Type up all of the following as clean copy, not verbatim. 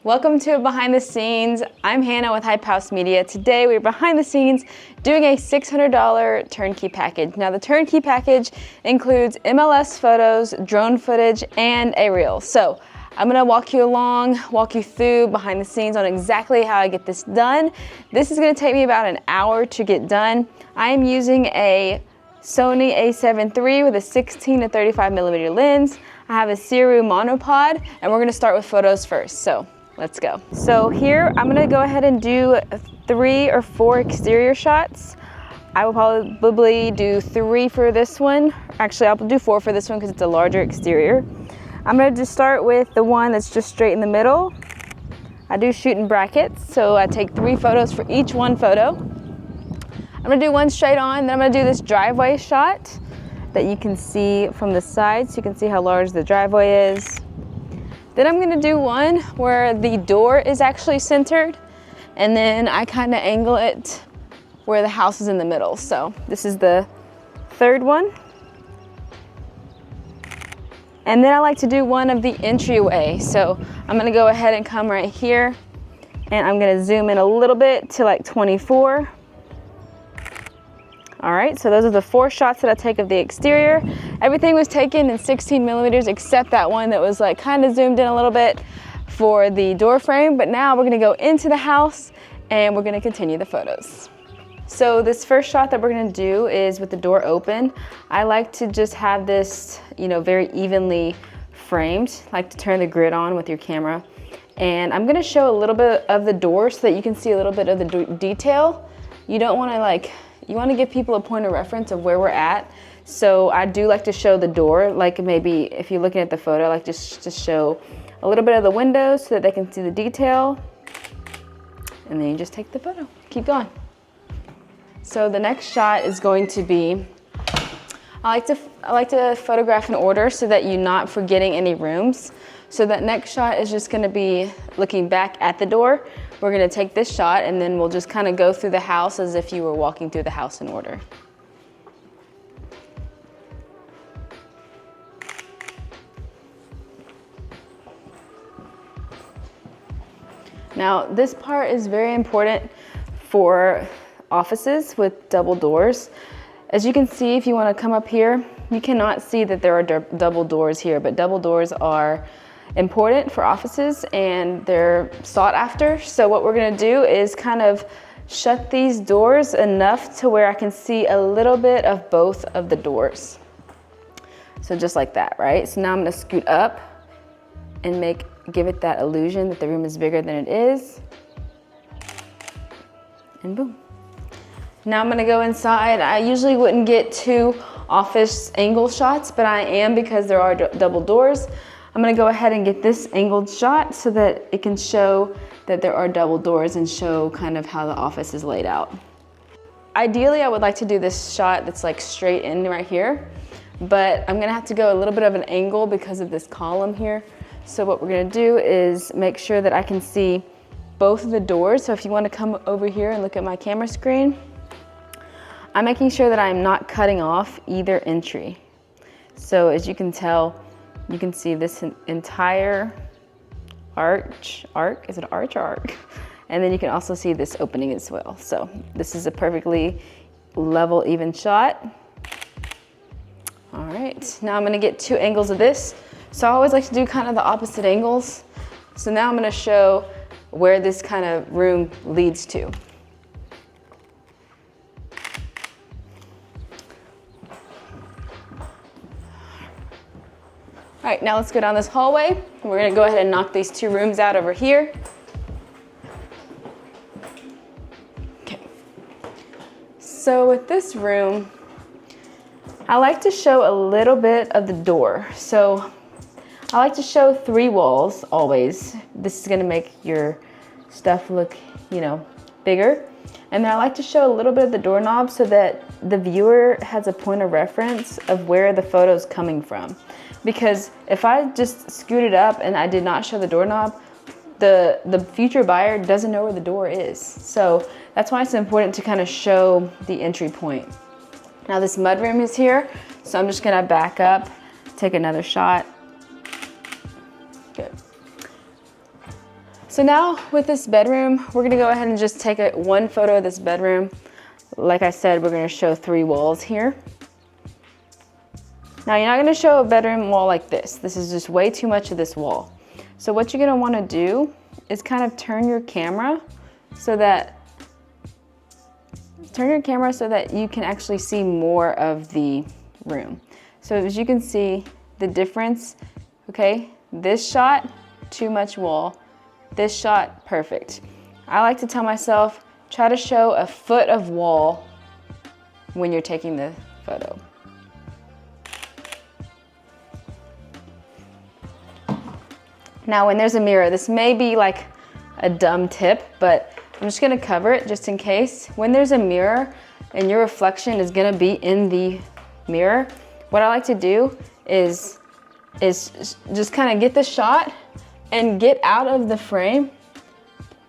Welcome to Behind the Scenes. I'm Hannah with Hype House Media. Today we're behind the scenes doing a $600 turnkey package. Now the turnkey package includes MLS photos, drone footage, and a reel. So I'm gonna walk you through behind the scenes on exactly how I get this done. This is gonna take me about an hour to get done. I am using a Sony a7 III with a 16 to 35 millimeter lens. I have a Siru monopod, and we're gonna start with photos first. So let's go. So here, I'm gonna go ahead and do 3 or 4 exterior shots. I will probably do 3 for this one. Actually, I'll do 4 for this one because it's a larger exterior. I'm gonna just start with the one that's just straight in the middle. I do shoot in brackets, so I take 3 photos for each one photo. I'm gonna do one straight on, then I'm gonna do this driveway shot that you can see from the side, so you can see how large the driveway is. Then I'm gonna do one where the door is actually centered, and then I kind of angle it where the house is in the middle. So this is the third one. And then I like to do one of the entryway. So I'm gonna go ahead and come right here, and I'm gonna zoom in a little bit to like 24. All right, so those are the 4 shots that I take of the exterior. Everything was taken in 16 millimeters except that one that was like kind of zoomed in a little bit for the door frame. But now we're gonna go into the house and we're gonna continue the photos. So this first shot that we're gonna do is with the door open. I like to just have this, very evenly framed. I like to turn the grid on with your camera. And I'm gonna show a little bit of the door so that you can see a little bit of the detail. You don't wanna you wanna give people a point of reference of where we're at. So I do like to show the door, like maybe if you're looking at the photo, like just show a little bit of the windows so that they can see the detail. And then you just take the photo, keep going. So the next shot is going to be, I like to photograph in order so that you're not forgetting any rooms. So that next shot is just gonna be looking back at the door. We're gonna take this shot and then we'll just kind of go through the house as if you were walking through the house in order. Now, this part is very important for offices with double doors. As you can see, if you wanna come up here, you cannot see that there are double doors here, but double doors are important for offices and they're sought after. So what we're gonna do is kind of shut these doors enough to where I can see a little bit of both of the doors. So just like that, right? So now I'm gonna scoot up and give it that illusion that the room is bigger than it is. And boom. Now I'm gonna go inside. I usually wouldn't get 2 office angle shots, but I am because there are double doors. I'm gonna go ahead and get this angled shot so that it can show that there are double doors and show kind of how the office is laid out. Ideally, I would like to do this shot that's like straight in right here, but I'm gonna have to go a little bit of an angle because of this column here. So what we're gonna do is make sure that I can see both of the doors. So if you wanna come over here and look at my camera screen, I'm making sure that I'm not cutting off either entry. So as you can tell, you can see this entire arch, is it an arch or arc? And then you can also see this opening as well. So this is a perfectly level, even shot. All right, now I'm gonna get 2 angles of this. So I always like to do kind of the opposite angles. So now I'm gonna show where this kind of room leads to. All right, now let's go down this hallway. We're gonna go ahead and knock these 2 rooms out over here. Okay. So with this room, I like to show a little bit of the door. So I like to show 3 walls always. This is gonna make your stuff look, bigger. And then I like to show a little bit of the doorknob so that the viewer has a point of reference of where the photo is coming from. Because if I just scooted up and I did not show the doorknob, the future buyer doesn't know where the door is. So that's why it's important to kind of show the entry point. Now this mudroom is here, so I'm just gonna back up, take another shot. Good. So now with this bedroom, we're gonna go ahead and just take one photo of this bedroom. Like I said, we're gonna show 3 walls here. Now you're not gonna show a bedroom wall like this. This is just way too much of this wall. So what you're gonna wanna do is kind of turn your camera so that you can actually see more of the room. So as you can see the difference, okay? This shot, too much wall. This shot, perfect. I like to tell myself, try to show a foot of wall when you're taking the photo. Now when there's a mirror, this may be like a dumb tip, but I'm just gonna cover it just in case. When there's a mirror and your reflection is gonna be in the mirror, what I like to do is just kind of get the shot and get out of the frame,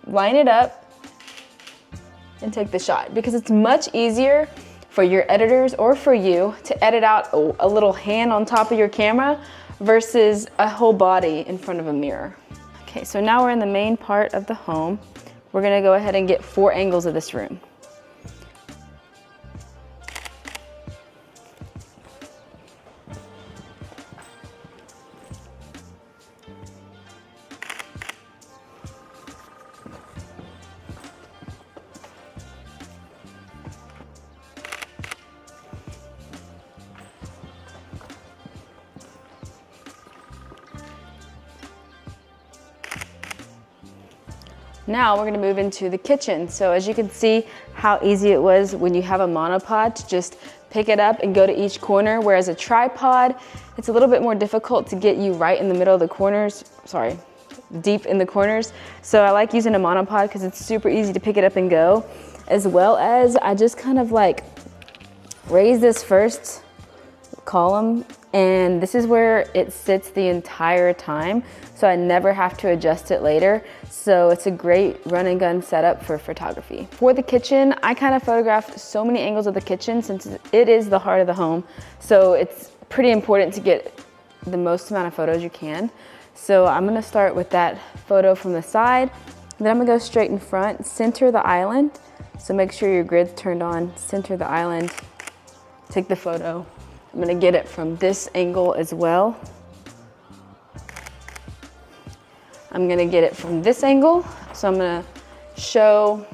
line it up, and take the shot. Because it's much easier for your editors or for you to edit out a little hand on top of your camera versus a whole body in front of a mirror. Okay, so now we're in the main part of the home. We're gonna go ahead and get 4 angles of this room. Now we're gonna move into the kitchen. So as you can see how easy it was when you have a monopod to just pick it up and go to each corner, whereas a tripod, it's a little bit more difficult to get you right in the middle of the corners, deep in the corners. So I like using a monopod because it's super easy to pick it up and go, as well as I just kind of like raise this first column, and this is where it sits the entire time, so I never have to adjust it later. So it's a great run and gun setup for photography. For the kitchen, I kind of photographed so many angles of the kitchen since it is the heart of the home. So it's pretty important to get the most amount of photos you can. So I'm gonna start with that photo from the side, then I'm gonna go straight in front, center the island. So make sure your grid's turned on, center the island, take the photo. I'm gonna get it from this angle as well. I'm gonna get it from this angle. So I'm gonna show,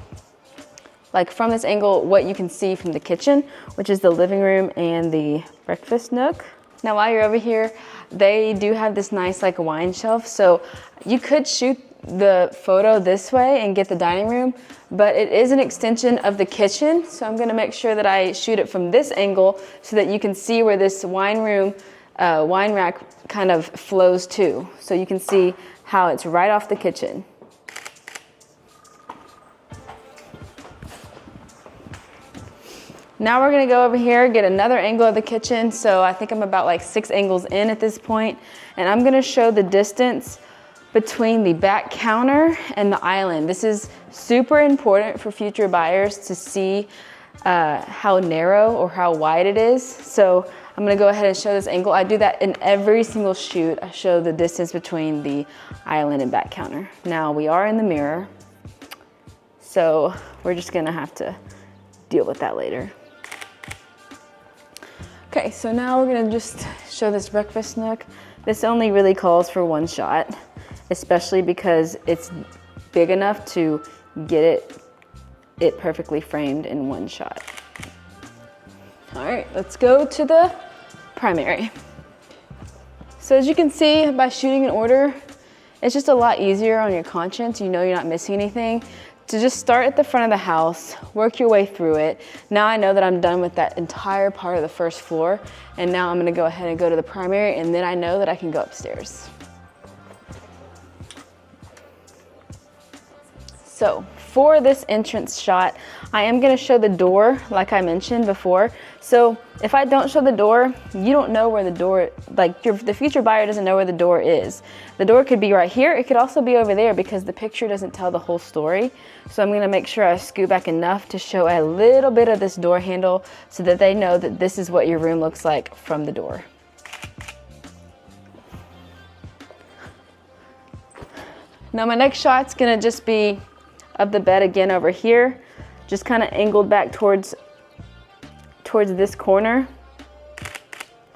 like from this angle, what you can see from the kitchen, which is the living room and the breakfast nook. Now while you're over here, they do have this nice like wine shelf. So you could shoot the photo this way and get the dining room, but it is an extension of the kitchen. So I'm gonna make sure that I shoot it from this angle so that you can see where this wine room, wine rack kind of flows to. So you can see how it's right off the kitchen. Now we're gonna go over here, get another angle of the kitchen. So I think I'm about like 6 angles in at this point, and I'm gonna show the distance between the back counter and the island. This is super important for future buyers to see how narrow or how wide it is. So I'm gonna go ahead and show this angle. I do that in every single shoot. I show the distance between the island and back counter. Now we are in the mirror, so we're just gonna have to deal with that later. Okay, so now we're gonna just show this breakfast nook. This only really calls for 1 shot, especially because it's big enough to get it perfectly framed in 1 shot. All right, let's go to the primary. So as you can see, by shooting in order, it's just a lot easier on your conscience. You know you're not missing anything. To just start at the front of the house, work your way through it. Now I know that I'm done with that entire part of the first floor, and now I'm gonna go ahead and go to the primary, and then I know that I can go upstairs. So for this entrance shot, I am gonna show the door like I mentioned before. So if I don't show the door, you don't know where the door, the future buyer doesn't know where the door is. The door could be right here. It could also be over there because the picture doesn't tell the whole story. So I'm gonna make sure I scoot back enough to show a little bit of this door handle so that they know that this is what your room looks like from the door. Now my next shot's gonna just be of the bed again over here, just kind of angled back towards this corner.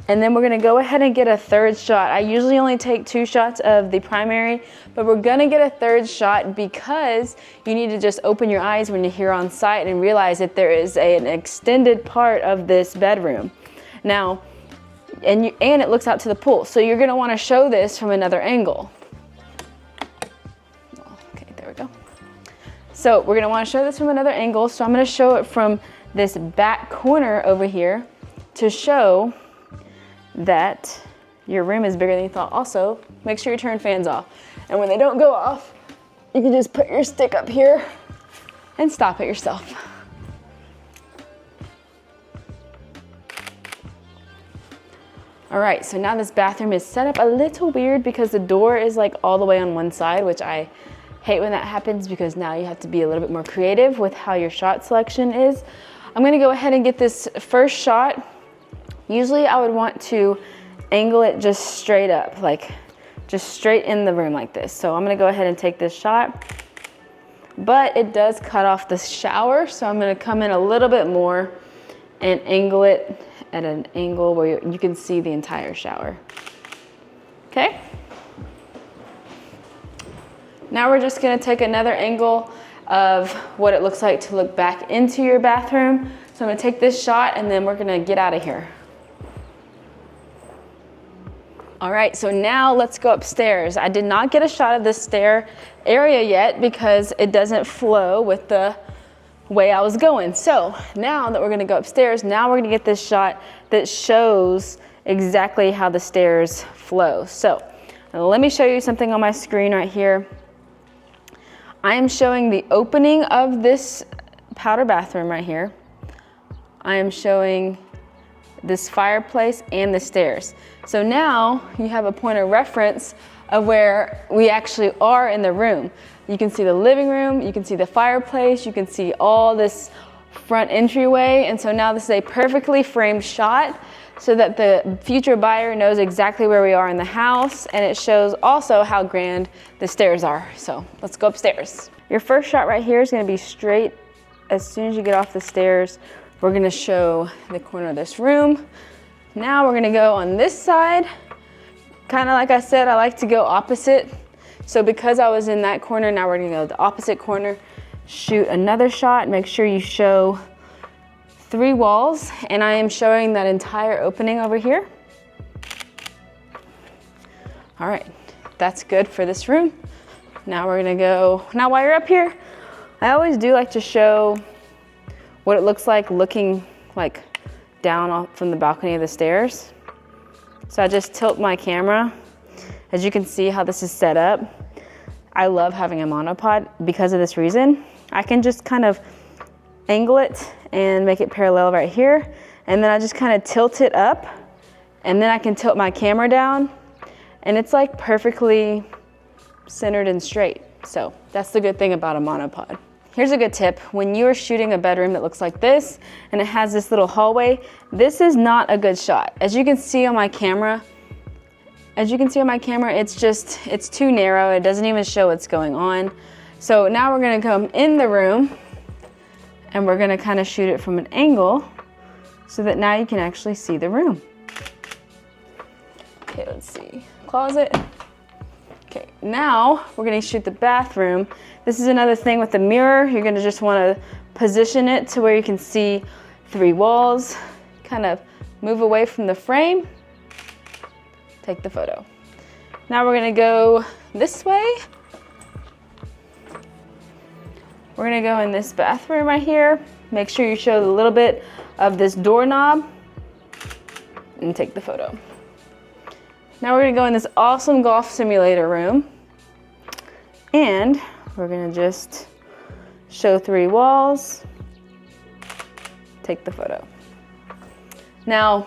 And then we're gonna go ahead and get a third shot. I usually only take 2 shots of the primary, but we're gonna get a third shot because you need to just open your eyes when you're here on site and realize that there is an extended part of this bedroom. Now, and it looks out to the pool. So you're gonna wanna show this from another angle. Okay, there we go. So we're gonna wanna show this from another angle. So I'm gonna show it from this back corner over here to show that your room is bigger than you thought. Also, make sure you turn fans off. And when they don't go off, you can just put your stick up here and stop it yourself. All right, so now this bathroom is set up a little weird because the door is like all the way on one side, which I hate when that happens because now you have to be a little bit more creative with how your shot selection is. I'm gonna go ahead and get this first shot. Usually I would want to angle it just straight up, like just straight in the room like this. So I'm gonna go ahead and take this shot, but it does cut off the shower. So I'm gonna come in a little bit more and angle it at an angle where you can see the entire shower. Okay? Now we're just gonna take another angle of what it looks like to look back into your bathroom. So I'm gonna take this shot and then we're gonna get out of here. All right, so now let's go upstairs. I did not get a shot of this stair area yet because it doesn't flow with the way I was going. So now that we're gonna go upstairs, now we're gonna get this shot that shows exactly how the stairs flow. So let me show you something on my screen right here. I am showing the opening of this powder bathroom right here. I am showing this fireplace and the stairs. So now you have a point of reference of where we actually are in the room. You can see the living room, you can see the fireplace, you can see all this front entryway. And so now this is a perfectly framed shot so that the future buyer knows exactly where we are in the house, and it shows also how grand the stairs are. So let's go upstairs. Your first shot right here is gonna be straight. As soon as you get off the stairs, we're gonna show the corner of this room. Now we're gonna go on this side. Kind of like I said, I like to go opposite. So because I was in that corner, now we're gonna go the opposite corner, shoot another shot, make sure you show 3 walls, and I am showing that entire opening over here. All right, that's good for this room. Now we're gonna go, now while you're up here, I always do like to show what it looks like looking like down from the balcony of the stairs. So I just tilt my camera. As you can see how this is set up. I love having a monopod because of this reason. I can just kind of angle it and make it parallel right here. And then I just kind of tilt it up, and then I can tilt my camera down, and it's like perfectly centered and straight. So that's the good thing about a monopod. Here's a good tip. When you're shooting a bedroom that looks like this and it has this little hallway, this is not a good shot. As you can see on my camera, it's too narrow. It doesn't even show what's going on. So now we're gonna come in the room and we're gonna kind of shoot it from an angle so that now you can actually see the room. Okay, let's see, closet. Okay, now we're gonna shoot the bathroom. This is another thing with the mirror. You're gonna just wanna position it to where you can see 3 walls, kind of move away from the frame, take the photo. Now we're gonna go this way. We're gonna go in this bathroom right here. Make sure you show a little bit of this doorknob and take the photo. Now we're gonna go in this awesome golf simulator room, and we're gonna just show 3 walls, take the photo. Now,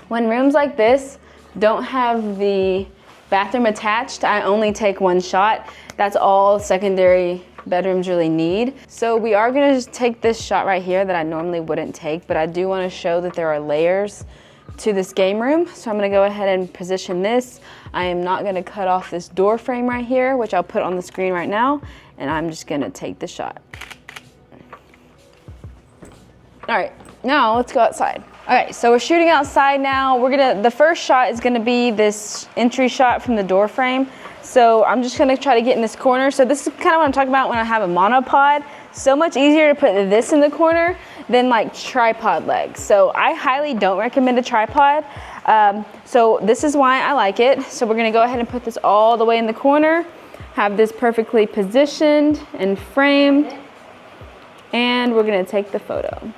when rooms like this don't have the bathroom attached, I only take 1 shot. That's all secondary bedrooms really need. So we are gonna just take this shot right here that I normally wouldn't take, but I do wanna show that there are layers to this game room. So I'm gonna go ahead and position this. I am not gonna cut off this door frame right here, which I'll put on the screen right now, and I'm just gonna take the shot. All right, now let's go outside. All right, so we're shooting outside now. The first shot is gonna be this entry shot from the door frame. So I'm just gonna try to get in this corner. So this is kind of what I'm talking about when I have a monopod. So much easier to put this in the corner than like tripod legs. So I highly don't recommend a tripod. So this is why I like it. So we're gonna go ahead and put this all the way in the corner, have this perfectly positioned and framed, and we're gonna take the photo.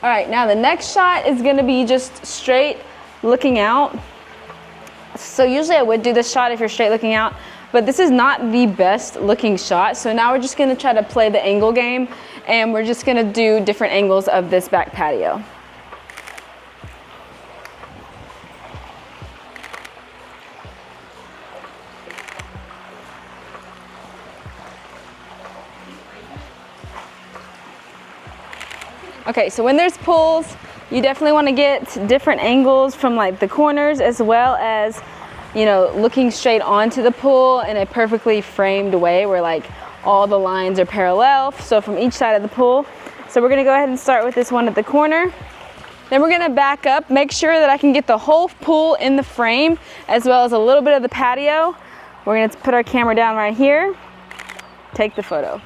All right, now the next shot is gonna be just straight looking out. So usually I would do this shot if you're straight looking out, but this is not the best looking shot. So now we're just gonna try to play the angle game, and we're just gonna do different angles of this back patio. Okay, so when there's pools, you definitely want to get different angles from like the corners, as well as, you know, looking straight onto the pool in a perfectly framed way where like all the lines are parallel. So from each side of the pool. So we're gonna go ahead and start with this one at the corner. Then we're gonna back up, make sure that I can get the whole pool in the frame, as well as a little bit of the patio. We're gonna put our camera down right here, take the photo.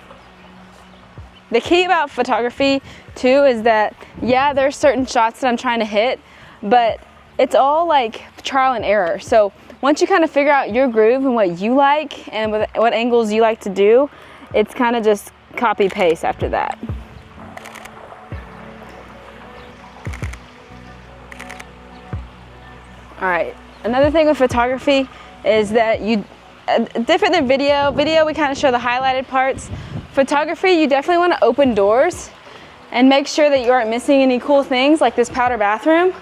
The key about photography too is that, yeah, there's certain shots that I'm trying to hit, but it's all like trial and error. So once you kind of figure out your groove and what you like and what angles you like to do, it's kind of just copy paste after that. All right, another thing with photography is that different than video, we kind of show the highlighted parts. Photography, you definitely want to open doors and make sure that you aren't missing any cool things like this powder bathroom.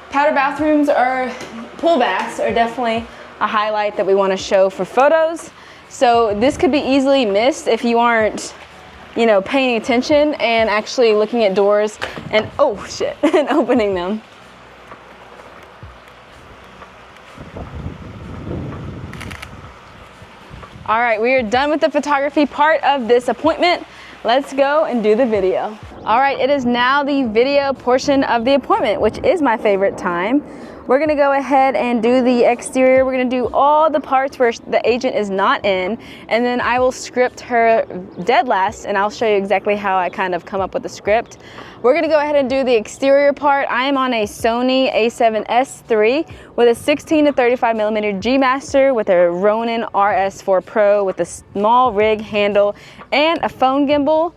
Powder bathrooms or pool baths are definitely a highlight that we want to show for photos. So this could be easily missed if you aren't, you know, paying attention and actually looking at doors and, oh shit, and opening them. All right, we are done with the photography part of this appointment. Let's go and do the video. All right, it is now the video portion of the appointment, which is my favorite time. We're gonna go ahead and do the exterior. We're gonna do all the parts where the agent is not in, and then I will script her dead last, and I'll show you exactly how I kind of come up with the script. We're gonna go ahead and do the exterior part. I am on a Sony a7S III with a 16 to 35 millimeter G Master with a Ronin RS4 Pro with a small rig handle and a phone gimbal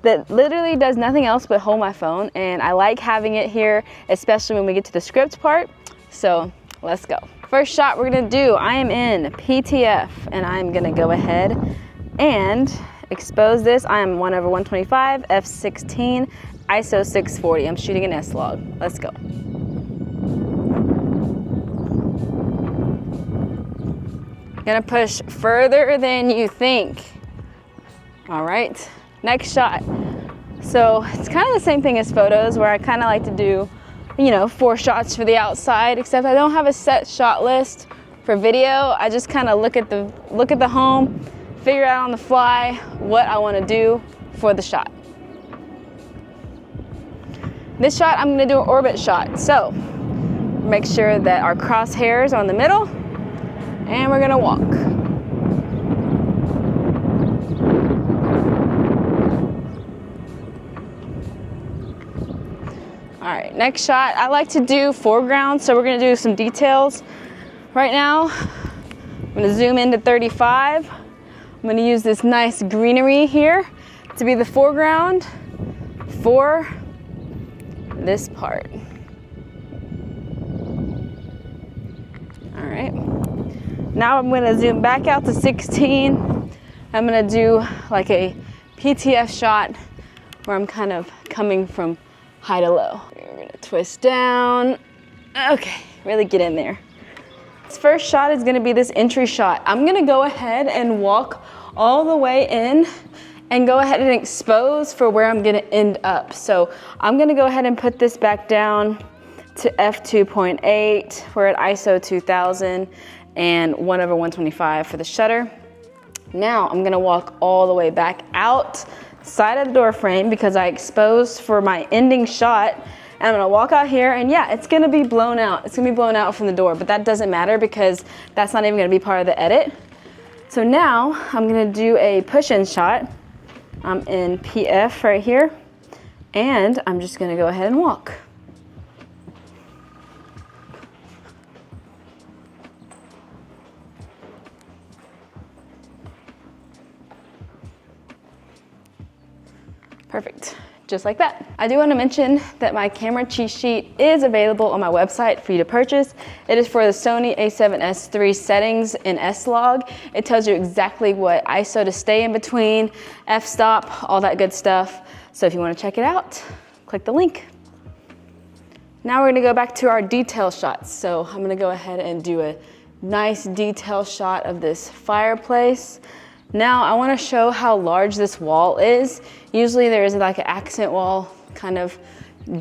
that literally does nothing else but hold my phone, and I like having it here, especially when we get to the script part. So let's go. First shot we're gonna do, I am in PTF, and I'm gonna go ahead and expose this. I am 1/125, f/16, ISO 640. I'm shooting an S-Log. Let's go. Gonna push further than you think. All right. Next shot. So it's kind of the same thing as photos, where I kind of like to do, you know, 4 shots for the outside, except I don't have a set shot list for video. I just kind of look at the home, figure out on the fly what I want to do for the shot. This shot, I'm going to do an orbit shot. So make sure that our crosshairs are in the middle, and we're going to walk. All right, next shot, I like to do foreground, so we're gonna do some details. Right now, I'm gonna zoom into 35. I'm gonna use this nice greenery here to be the foreground for this part. All right, now I'm gonna zoom back out to 16. I'm gonna do like a PTF shot where I'm kind of coming from high to low. We're gonna twist down. Okay, really get in there. This first shot is gonna be this entry shot. I'm gonna go ahead and walk all the way in and go ahead and expose for where I'm gonna end up. So I'm gonna go ahead and put this back down to f2.8. We're at ISO 2000 and 1/125 for the shutter. Now I'm gonna walk all the way back out side of the door frame because I exposed for my ending shot. And I'm gonna walk out here and yeah, it's gonna be blown out. It's gonna be blown out from the door, but that doesn't matter because that's not even gonna be part of the edit. So now I'm gonna do a push-in shot. I'm in PF right here, and I'm just gonna go ahead and walk. Perfect, just like that. I do want to mention that my camera cheat sheet is available on my website for you to purchase. It is for the Sony a7S III settings in S-Log. It tells you exactly what ISO to stay in between, f-stop, all that good stuff. So if you want to check it out, click the link. Now we're going to go back to our detail shots. So I'm going to go ahead and do a nice detail shot of this fireplace. Now I want to show how large this wall is. Usually there is like an accent wall kind of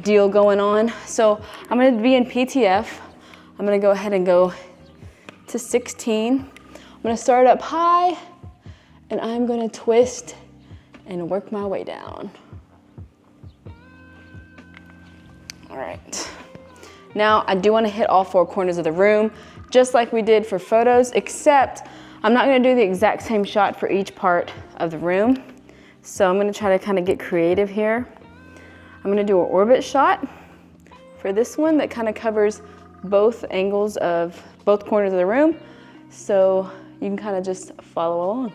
deal going on. So I'm going to be in PTF. I'm going to go ahead and go to 16. I'm going to start up high and I'm going to twist and work my way down. All right. Now I do want to hit all four corners of the room just like we did for photos, except I'm not gonna do the exact same shot for each part of the room. So I'm gonna try to kind of get creative here. I'm gonna do an orbit shot for this one that kind of covers both angles of both corners of the room. So you can kind of just follow along.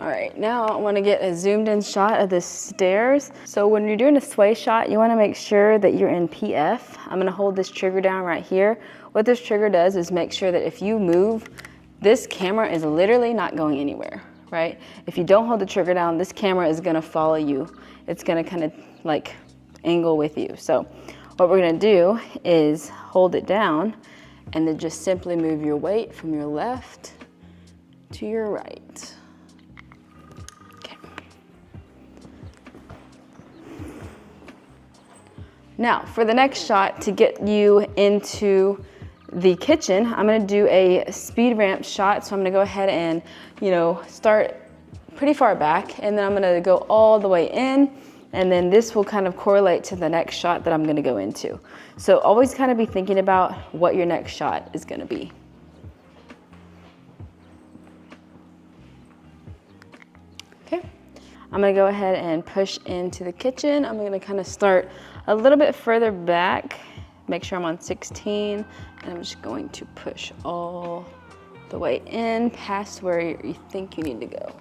All right, now I want to get a zoomed in shot of the stairs. So when you're doing a sway shot, you want to make sure that you're in PF. I'm going to hold this trigger down right here. What this trigger does is make sure that if you move, this camera is literally not going anywhere, right? If you don't hold the trigger down, this camera is going to follow you. It's going to kind of like angle with you. So what we're going to do is hold it down and then just simply move your weight from your left to your right. Now, for the next shot, to get you into the kitchen, I'm gonna do a speed ramp shot. So I'm gonna go ahead and, start pretty far back, and then I'm gonna go all the way in, and then this will kind of correlate to the next shot that I'm gonna go into. So always kind of be thinking about what your next shot is gonna be. Okay, I'm gonna go ahead and push into the kitchen. I'm gonna kind of start a little bit further back, make sure I'm on 16, and I'm just going to push all the way in past where you think you need to go.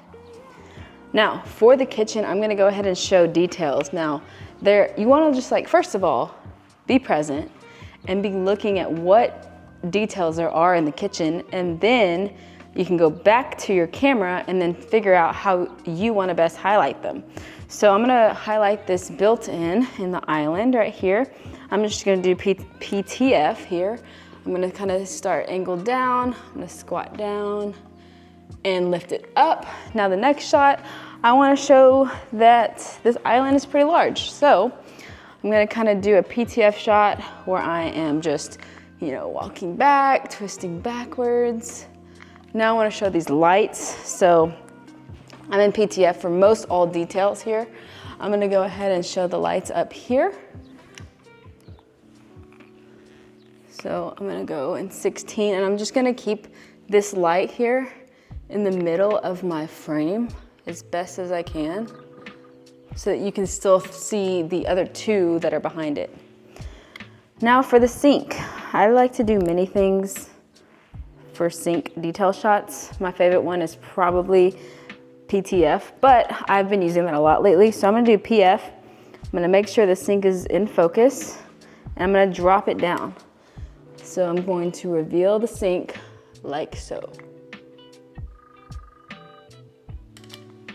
Now, for the kitchen, I'm gonna go ahead and show details. Now, you wanna just first of all, be present and be looking at what details there are in the kitchen, and then you can go back to your camera and then figure out how you wanna best highlight them. So I'm gonna highlight this built-in the island right here. I'm just gonna do PTF here. I'm gonna kind of start angled down. I'm gonna squat down and lift it up. Now the next shot, I wanna show that this island is pretty large. So I'm gonna kind of do a PTF shot where I am just, walking back, twisting backwards. Now I wanna show these lights. So I'm in PTF for most all details here. I'm gonna go ahead and show the lights up here. So I'm gonna go in 16, and I'm just gonna keep this light here in the middle of my frame as best as I can so that you can still see the other two that are behind it. Now for the sink. I like to do many things for sink detail shots. My favorite one is probably PTF, but I've been using that a lot lately. So I'm gonna do PF. I'm gonna make sure the sink is in focus, and I'm gonna drop it down. So I'm going to reveal the sink like so.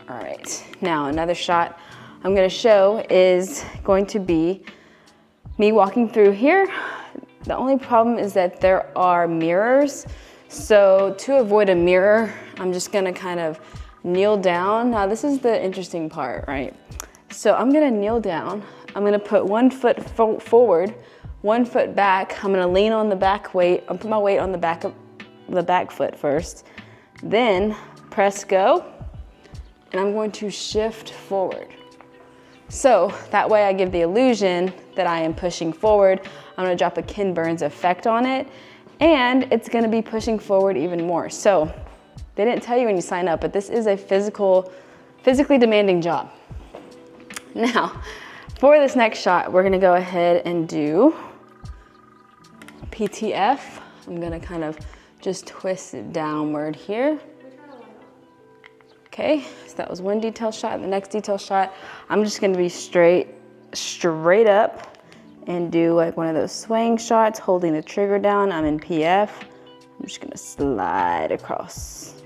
All right, now another shot I'm gonna show is going to be me walking through here. The only problem is that there are mirrors. So to avoid a mirror, I'm just gonna kind of kneel down. Now this is the interesting part, right? So I'm gonna kneel down. I'm gonna put 1 foot forward, 1 foot back. I'm gonna lean on the back weight. I'll put my weight on the back foot first. Then press go, and I'm going to shift forward. So that way I give the illusion that I am pushing forward. I'm gonna drop a Ken Burns effect on it, and it's gonna be pushing forward even more. So they didn't tell you when you sign up, but this is a physically demanding job. Now, for this next shot, we're gonna go ahead and do PTF. I'm gonna kind of just twist it downward here. Okay, so that was one detail shot. The next detail shot, I'm just gonna be straight up and do like one of those swaying shots, holding the trigger down. I'm in PF. I'm just gonna slide across.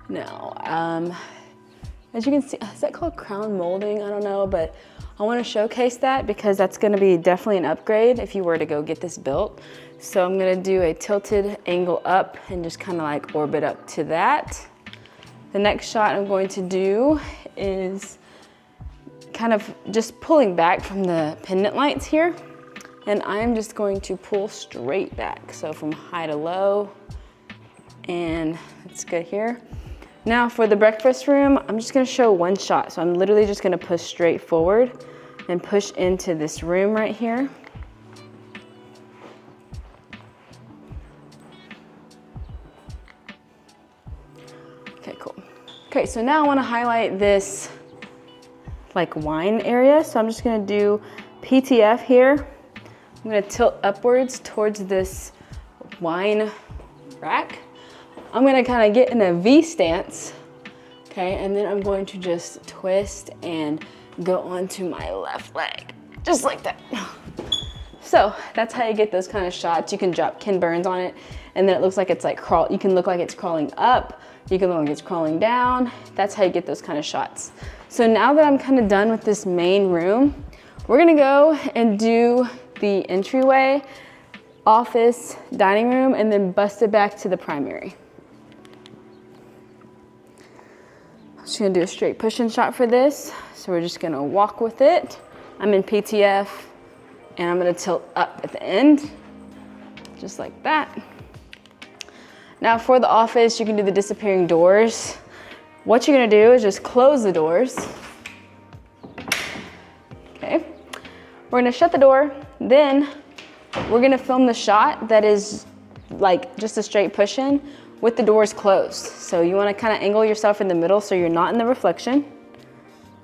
Now, as you can see, is that called crown molding? I don't know, but I wanna showcase that because that's gonna be definitely an upgrade if you were to go get this built. So I'm gonna do a tilted angle up and just kind of like orbit up to that. The next shot I'm going to do is kind of just pulling back from the pendant lights here. And I'm just going to pull straight back. So from high to low, and it's good here. Now for the breakfast room, I'm just gonna show one shot. So I'm literally just gonna push straight forward and push into this room right here. Okay, cool. Okay, so now I wanna highlight this like wine area. So I'm just gonna do PTF here. I'm gonna tilt upwards towards this wine rack. I'm gonna kind of get in a V stance, okay? And then I'm going to just twist and go onto my left leg, just like that. So that's how you get those kind of shots. You can drop Ken Burns on it, and then it looks like it's like you can look like it's crawling up, you can look like it's crawling down. That's how you get those kind of shots. So now that I'm kind of done with this main room, we're gonna go and do the entryway, office, dining room, and then bust it back to the primary. I'm just gonna do a straight push-in shot for this. So we're just gonna walk with it. I'm in PTF, and I'm gonna tilt up at the end, just like that. Now for the office, you can do the disappearing doors. What you're gonna do is just close the doors. Okay, we're gonna shut the door, then we're gonna film the shot that is like just a straight push-in with the doors closed. So you wanna kinda angle yourself in the middle so you're not in the reflection.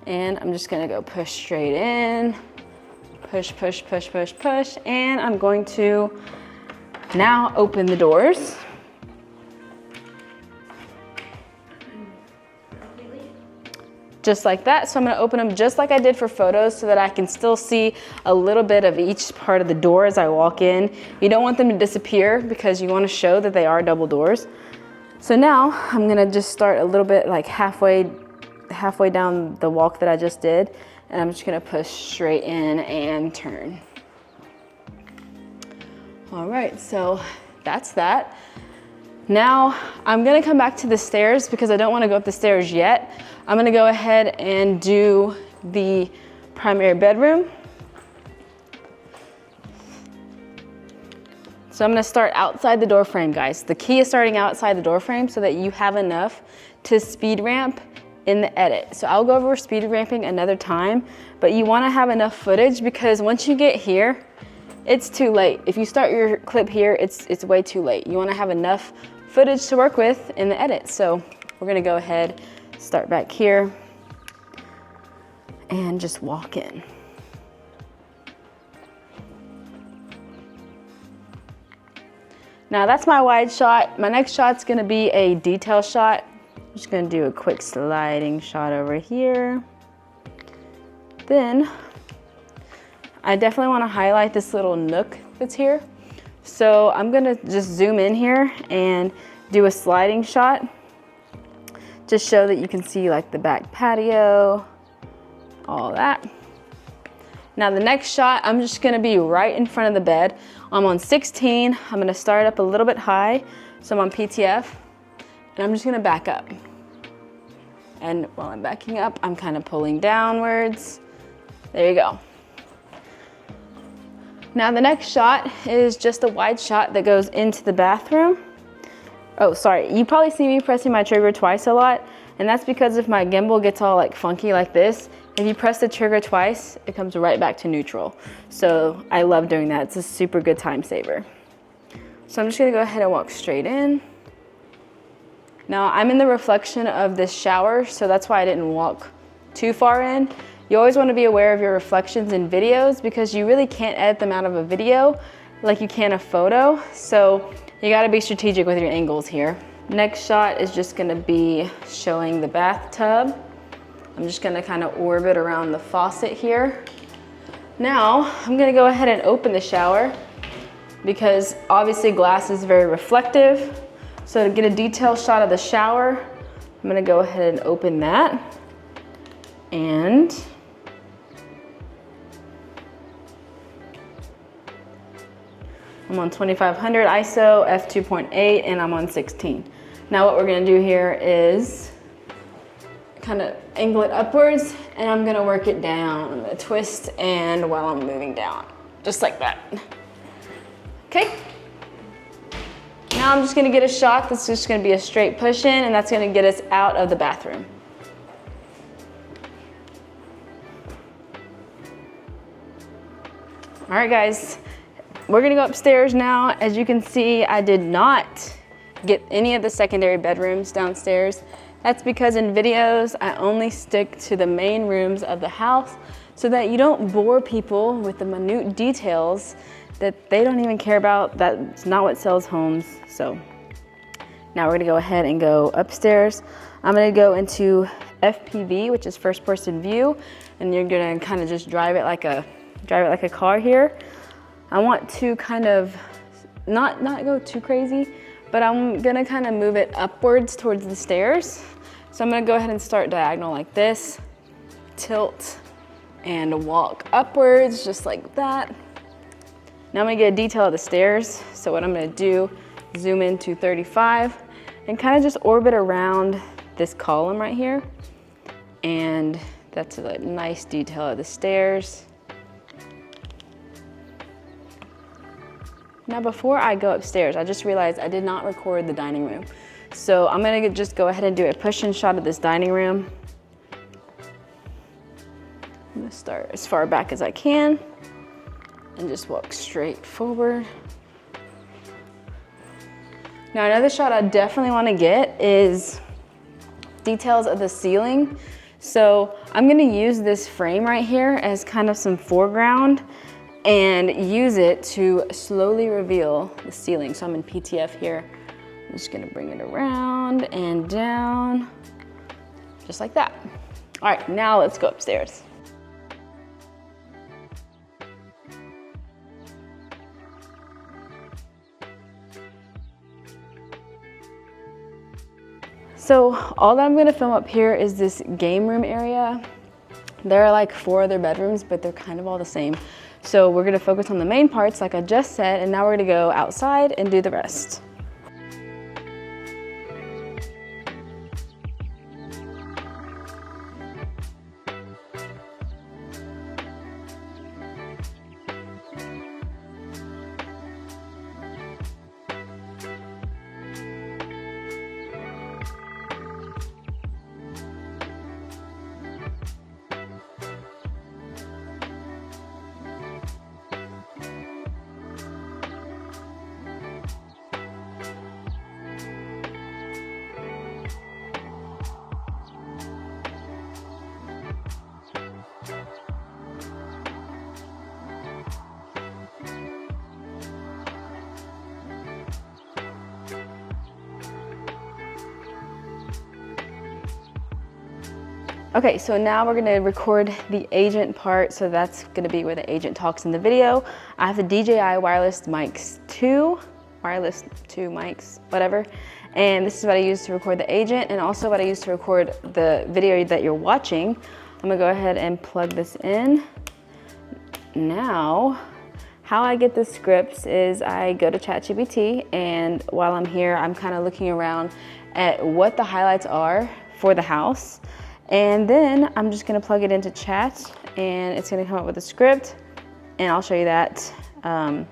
And I'm just gonna go push straight in, push, push, push, push, push, and I'm going to now open the doors. Just like that. So I'm gonna open them just like I did for photos so that I can still see a little bit of each part of the door as I walk in. You don't want them to disappear because you wanna show that they are double doors. So now I'm gonna just start a little bit like halfway down the walk that I just did, and I'm just gonna push straight in and turn. All right, so that's that. Now I'm gonna come back to the stairs because I don't wanna go up the stairs yet. I'm gonna go ahead and do the primary bedroom. So I'm gonna start outside the door frame, guys. The key is starting outside the door frame so that you have enough to speed ramp in the edit. So I'll go over speed ramping another time, but you wanna have enough footage because once you get here, it's too late. If you start your clip here, it's way too late. You wanna have enough footage to work with in the edit. So we're gonna go ahead, start back here, and just walk in. Now that's my wide shot. My next shot's gonna be a detail shot. I'm just gonna do a quick sliding shot over here. Then I definitely wanna highlight this little nook that's here. So I'm gonna just zoom in here and do a sliding shot. Just show that you can see like the back patio, all that. Now the next shot, I'm just gonna be right in front of the bed. I'm on 16. I'm gonna start up a little bit high. So I'm on PTF, and I'm just gonna back up. And while I'm backing up, I'm kind of pulling downwards. There you go. Now the next shot is just a wide shot that goes into the bathroom. Oh, sorry, you probably see me pressing my trigger twice a lot, and that's because if my gimbal gets all like funky like this, if you press the trigger twice, it comes right back to neutral. So I love doing that. It's a super good time saver. So I'm just gonna go ahead and walk straight in. Now I'm in the reflection of this shower, so that's why I didn't walk too far in. You always wanna be aware of your reflections in videos because you really can't edit them out of a video like you can a photo. So you gotta be strategic with your angles here. Next shot is just gonna be showing the bathtub. I'm just gonna kind of orbit around the faucet here. Now, I'm gonna go ahead and open the shower because obviously glass is very reflective. So to get a detailed shot of the shower, I'm gonna go ahead and open that. And I'm on 2500 ISO, f2.8, and I'm on 16. Now what we're gonna do here is kind of angle it upwards, and I'm gonna work it down. I'm gonna twist and while I'm moving down, just like that. Okay. Now I'm just gonna get a shot that's just gonna be a straight push in, and that's gonna get us out of the bathroom. All right, guys, we're gonna go upstairs now. As you can see, I did not get any of the secondary bedrooms downstairs. That's because in videos, I only stick to the main rooms of the house so that you don't bore people with the minute details that they don't even care about. That's not what sells homes. So now we're gonna go ahead and go upstairs. I'm gonna go into FPV, which is first person view, and you're gonna kind of just drive it like a car here. I want to kind of not go too crazy, but I'm gonna kind of move it upwards towards the stairs. So I'm gonna go ahead and start diagonal like this, tilt, and walk upwards just like that. Now I'm gonna get a detail of the stairs. So what I'm gonna do, zoom in to 35 and kind of just orbit around this column right here. And that's a nice detail of the stairs. Now before I go upstairs, I just realized I did not record the dining room. So I'm gonna just go ahead and do a push-in shot of this dining room. I'm gonna start as far back as I can and just walk straight forward. Now another shot I definitely wanna get is details of the ceiling. So I'm gonna use this frame right here as kind of some foreground and use it to slowly reveal the ceiling. So I'm in PTF here. I'm just gonna bring it around and down, just like that. All right, now let's go upstairs. So all that I'm gonna film up here is this game room area. There are like 4 other bedrooms, but they're kind of all the same. So we're gonna focus on the main parts like I just said, and now we're gonna go outside and do the rest. Okay, so now we're gonna record the agent part. So that's gonna be where the agent talks in the video. I have the DJI wireless mics 2 mics, whatever. And this is what I use to record the agent and also what I use to record the video that you're watching. I'm gonna go ahead and plug this in. now, how I get the scripts is I go to ChatGPT, and while I'm here, I'm kind of looking around at what the highlights are for the house. And then I'm just gonna plug it into chat, and it's gonna come up with a script, and I'll show you that. I'll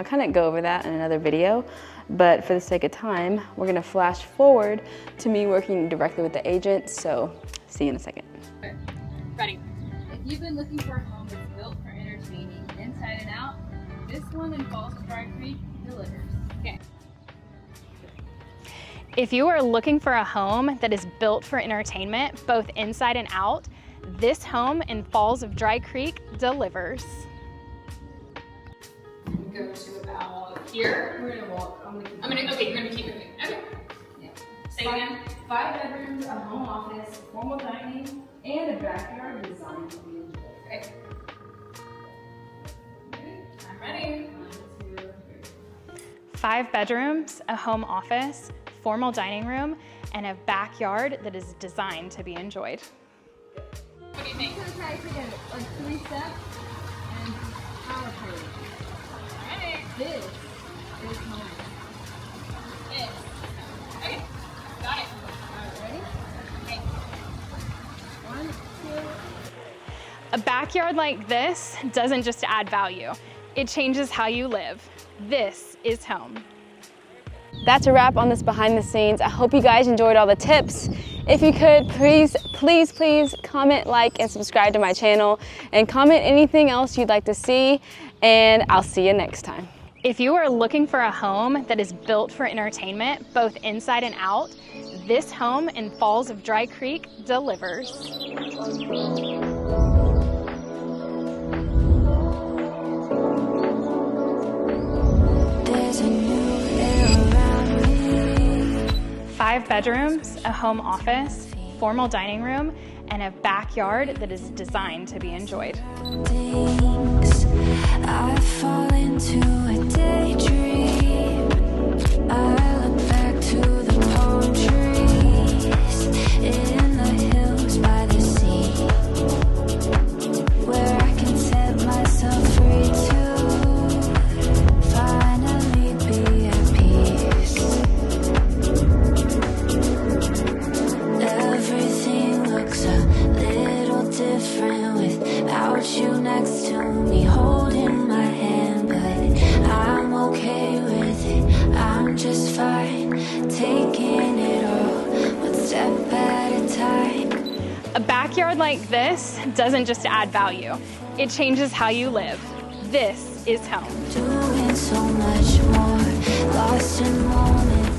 kind of go over that in another video, but for the sake of time, we're gonna flash forward to me working directly with the agent, so see you in a second. Ready. If you've been looking for a home that's built for entertaining inside and out, this one in Falls of Dry Creek delivers. Okay. If you are looking for a home that is built for entertainment, both inside and out, this home in Falls of Dry Creek delivers. Go to about here. We're gonna walk. Okay, you're gonna keep moving. Okay. Yeah. Say again. 5 bedrooms, a home office, formal dining, and a backyard designed to be enjoyed. Okay. I'm ready. 1, 2, 3. 5 bedrooms, a home office, formal dining room, and a backyard that is designed to be enjoyed. What do you think? I'm gonna try to take like 3 steps and power pose. Ready. This is home. This. Okay. Got it. Alright, ready? Okay. 1, 2. A backyard like this doesn't just add value, it changes how you live. This is home. That's a wrap on this behind the scenes. I hope you guys enjoyed all the tips. If you could, please comment, like, and subscribe to my channel, and comment anything else you'd like to see, and I'll see you next time. If you are looking for a home that is built for entertainment, both inside and out, this home in Falls of Dry Creek delivers. There's a new air around me. 5 bedrooms, a home office, formal dining room, and a backyard that is designed to be enjoyed. Things I fall into a daydream. I look back to the palm trees in the hills by the sea, where I can set myself free to finally be at peace. Everything looks a little different without you next to me, holding my hand, but I'm okay with it. I'm just fine, taking it all one step at a time. A backyard like this doesn't just add value, it changes how you live. This is home. Doing so much more, lost in moments.